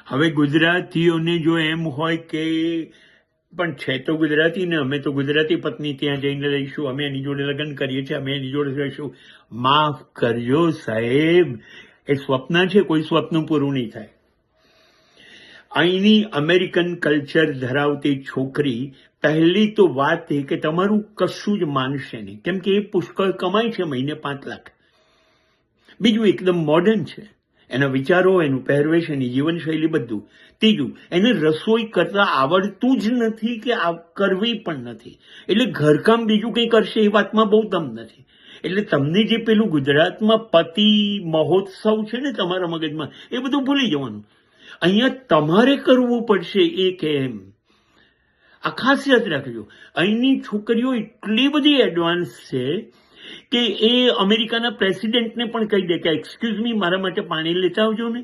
હવે ગુજરાતીઓને જો એમ હોય કે પણ છે તો ગુજરાતી ને, અમે તો ગુજરાતી પત્ની ત્યાં જઈને રહીશું, અમે એની જોડે લગ્ન કરીએ છીએ, અમે એની જોડે રહીશું. માફ કરજો સાહેબ, એ સ્વપ્ન છે, કોઈ સ્વપ્ન પૂરું નહીં થાય. અહીંની અમેરિકન કલ્ચર ધરાવતી છોકરી પહેલી તો વાત એ કે તમારું કશું જ માનશે નહીં, કેમ કે એ પુષ્કળ કમાય છે, મહિને 5 લાખ. બીજું એકદમ મોડર્ન છે, એના વિચારો, એનું પહેરવેશ, એની જીવનશૈલી બધું. ત્રીજું, એને રસોઈ કરતા આવડતું જ નથી કે કરવી પણ નથી, એટલે ઘરકામ બીજું કંઈ કરશે એ વાતમાં બહુ દમ નથી. એટલે તમને જે પેલું ગુજરાતમાં પતિ મહોત્સવ છે ને તમારા મગજમાં, એ બધું ભૂલી જવાનું. અહીંયા તમારે કરવું પડશે એ કે એમ. આ ખાસ યાદ રાખજો, અહીંની છોકરીઓ એટલી બધી એડવાન્સ છે કે એ અમેરિકાના પ્રેસિડેન્ટને પણ કહી દે કે એક્સક્યુઝ મી, મારા માટે પાણી લેતા આવજો ને.